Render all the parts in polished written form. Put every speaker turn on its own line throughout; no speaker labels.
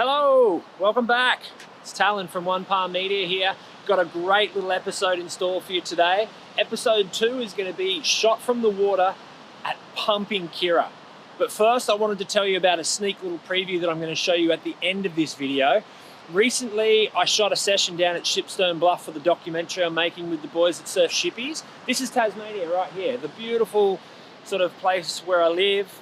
Hello, welcome back. It's Talon from One Palm Media here. Got a great little episode in store for you today. Episode 2 is going to be shot from the water at pumping Kirra. But first I wanted to tell you about a sneak little preview that I'm going to show you at the end of this video. Recently I shot a session down at Shipstern Bluff for the documentary I'm making with the boys at Surf Shippies. This is Tasmania right here, the beautiful sort of place where I live.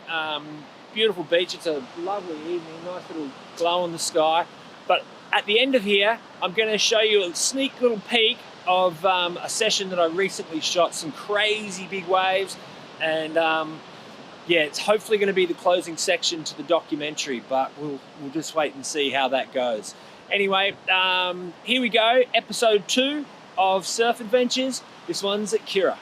Beautiful beach, it's a lovely evening, nice little glow in the sky. But at the end of here, I'm going to show you a sneak little peek of a session that I recently shot, some crazy big waves, and yeah, it's hopefully going to be the closing section to the documentary, but we'll just wait and see how that goes. Anyway, here we go, episode 2 of Surf Adventures. This one's at Kirra.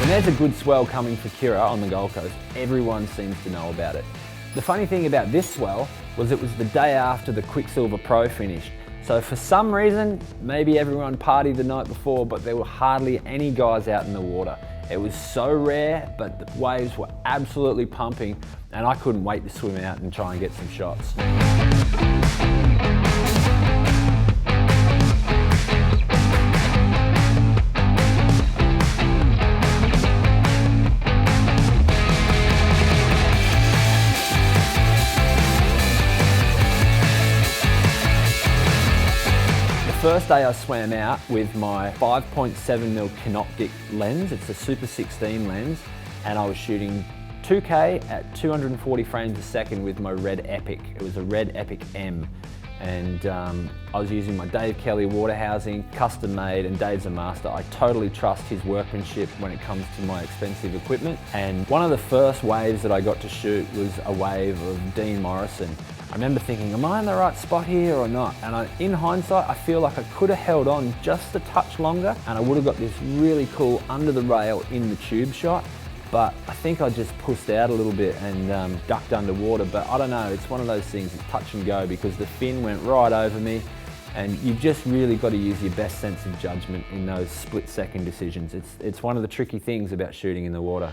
There's a good swell coming for Kirra on the Gold Coast. Everyone seems to know about it. The funny thing about this swell was it was the day after the Quicksilver Pro finished. So for some reason, maybe everyone partied the night before, but there were hardly any guys out in the water. It was so rare, but the waves were absolutely pumping, and I couldn't wait to swim out and try and get some shots. First day I swam out with my 5.7mm Canoptic lens. It's a Super 16 lens, and I was shooting 2K at 240 frames a second with my Red Epic. It was a Red Epic M, and I was using my Dave Kelly water housing, custom made, and Dave's a master. I totally trust his workmanship when it comes to my expensive equipment. And one of the first waves that I got to shoot was a wave of Dean Morrison. I remember thinking, am I in the right spot here or not? And in hindsight, I feel like I could have held on just a touch longer and I would have got this really cool under the rail in the tube shot. But I think I just pushed out a little bit and ducked underwater. But I don't know, it's one of those things, it's touch and go, because the fin went right over me, and you've just really got to use your best sense of judgment in those split-second decisions. It's one of the tricky things about shooting in the water.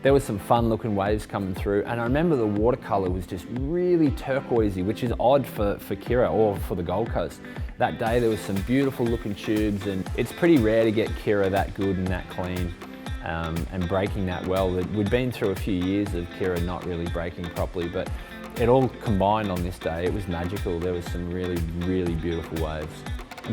There was some fun looking waves coming through, and I remember the watercolour was just really turquoisey, which is odd for Kirra or for the Gold Coast. That day there was some beautiful looking tubes, and it's pretty rare to get Kirra that good and that clean and breaking that well. We'd been through a few years of Kirra not really breaking properly, but it all combined on this day. It was magical. There was some really, really beautiful waves.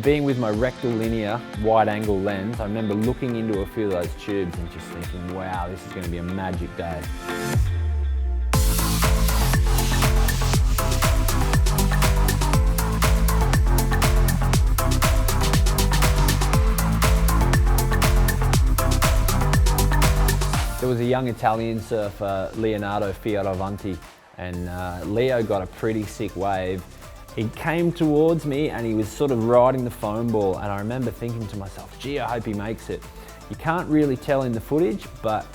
Being with my rectilinear wide-angle lens, I remember looking into a few of those tubes and just thinking, wow, this is going to be a magic day. There was a young Italian surfer, Leonardo Fioravanti, and Leo got a pretty sick wave. He came towards me and he was sort of riding the foam ball, and I remember thinking to myself, gee, I hope he makes it. You can't really tell in the footage, but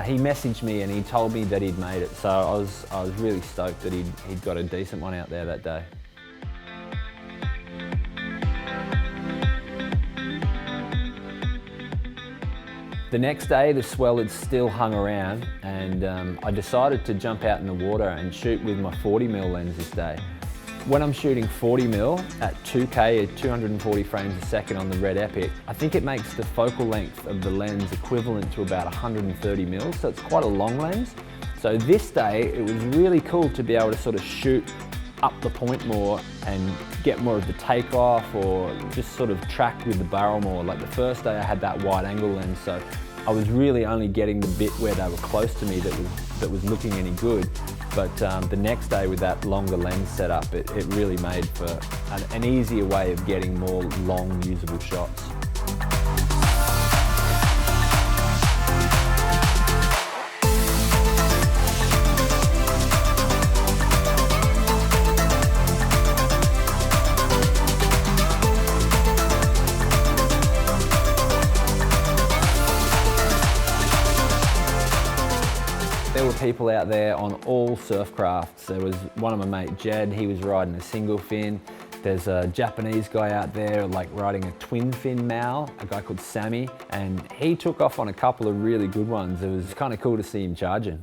he messaged me and he told me that he'd made it. So I was really stoked that he'd got a decent one out there that day. The next day, the swell had still hung around, and I decided to jump out in the water and shoot with my 40mm lens this day. When I'm shooting 40mm at 2K at 240 frames a second on the Red Epic, I think it makes the focal length of the lens equivalent to about 130mm, so it's quite a long lens. So this day, it was really cool to be able to sort of shoot up the point more and get more of the takeoff, or just sort of track with the barrel more. Like the first day I had that wide angle lens, so I was really only getting the bit where they were close to me that was looking any good. But the next day with that longer lens setup, it really made for an easier way of getting more long usable shots. There were people out there on all surf crafts. There was one of my mate Jed, he was riding a single fin. There's a Japanese guy out there like riding a twin fin Mal, a guy called Sammy, and he took off on a couple of really good ones. It was kind of cool to see him charging.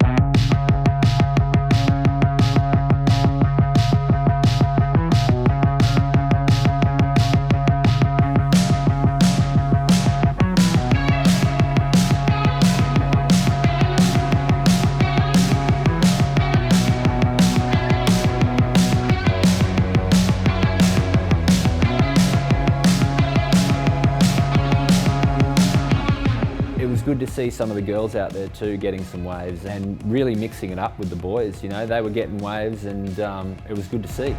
Good to see some of the girls out there too getting some waves and really mixing it up with the boys. You know, they were getting waves and it was good to see.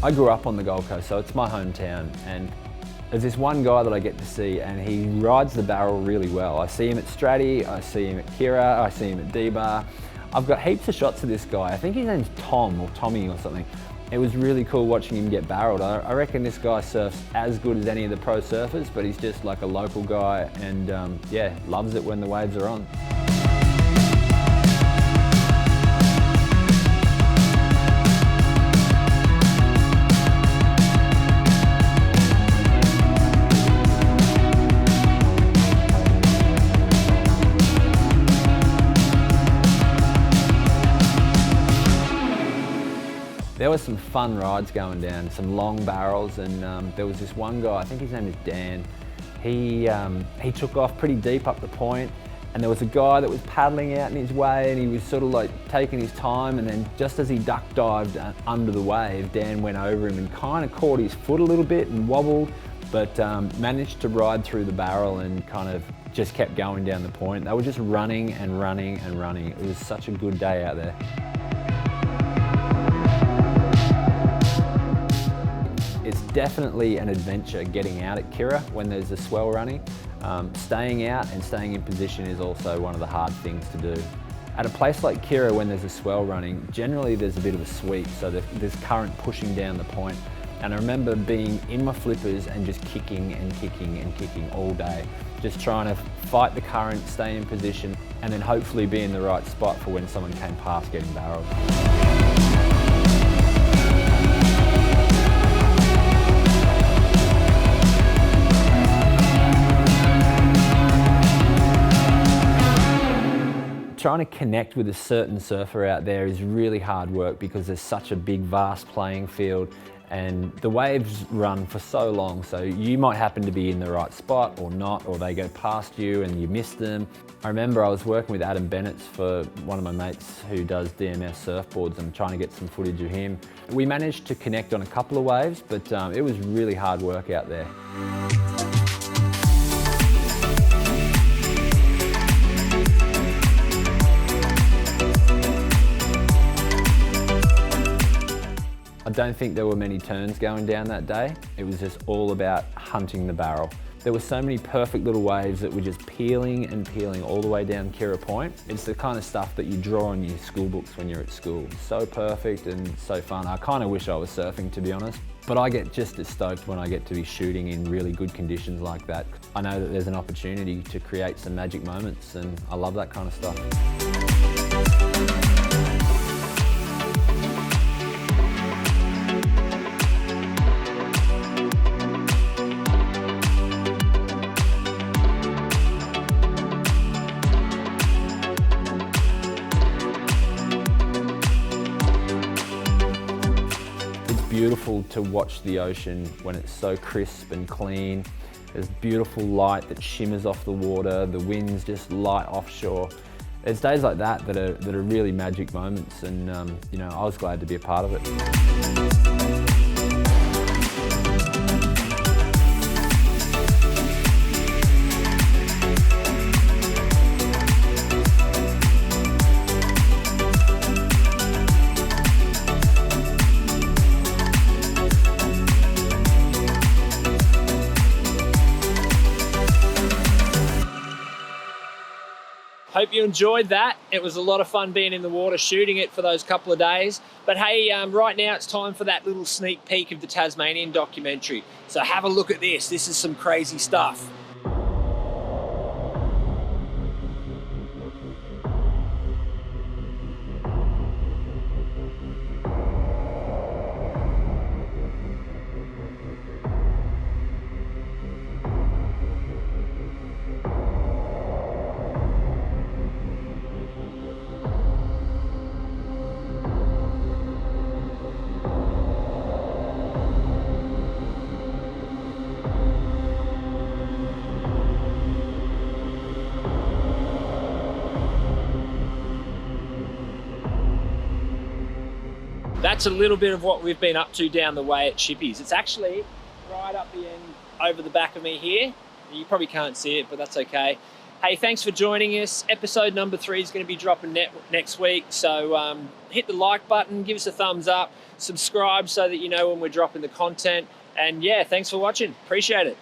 I grew up on the Gold Coast, so it's my hometown, and there's this one guy that I get to see and he rides the barrel really well. I see him at Stratty, I see him at Kirra, I see him at D-Bar. I've got heaps of shots of this guy. I think his name's Tom or Tommy or something. It was really cool watching him get barreled. I reckon this guy surfs as good as any of the pro surfers, but he's just like a local guy and yeah, loves it when the waves are on. There were some fun rides going down, some long barrels, and there was this one guy, I think his name is Dan. He took off pretty deep up the point, and there was a guy that was paddling out in his way, and he was sort of like taking his time, and then just as he duck dived under the wave, Dan went over him and kind of caught his foot a little bit and wobbled, but managed to ride through the barrel and kind of just kept going down the point. They were just running and running and running. It was such a good day out there. It's definitely an adventure getting out at Kirra when there's a swell running. Staying out and staying in position is also one of the hard things to do. At a place like Kirra when there's a swell running, generally there's a bit of a sweep, so there's current pushing down the point. And I remember being in my flippers and just kicking and kicking and kicking all day, just trying to fight the current, stay in position, and then hopefully be in the right spot for when someone came past getting barreled. Trying to connect with a certain surfer out there is really hard work because there's such a big, vast playing field and the waves run for so long, so you might happen to be in the right spot or not, or they go past you and you miss them. I remember I was working with Adam Bennett for one of my mates who does DMS surfboards and trying to get some footage of him. We managed to connect on a couple of waves, but it was really hard work out there. I don't think there were many turns going down that day. It was just all about hunting the barrel. There were so many perfect little waves that were just peeling and peeling all the way down Kirra Point. It's the kind of stuff that you draw in your school books when you're at school. So perfect and so fun. I kind of wish I was surfing, to be honest. But I get just as stoked when I get to be shooting in really good conditions like that. I know that there's an opportunity to create some magic moments, and I love that kind of stuff. Beautiful to watch the ocean when it's so crisp and clean. There's beautiful light that shimmers off the water, the wind's just light offshore, it's days like that that are really magic moments, and you know, I was glad to be a part of it.
Hope you enjoyed that. It was a lot of fun being in the water, shooting it for those couple of days. But hey, right now it's time for that little sneak peek of the Tasmanian documentary. So have a look at this. This is some crazy stuff. That's a little bit of what we've been up to down the way at Shippies. It's actually right up the end over the back of me here. You probably can't see it, but that's okay. Hey, thanks for joining us. Episode number 3 is going to be dropping next week. So hit the like button, give us a thumbs up, subscribe so that you know when we're dropping the content. And yeah, thanks for watching. Appreciate it.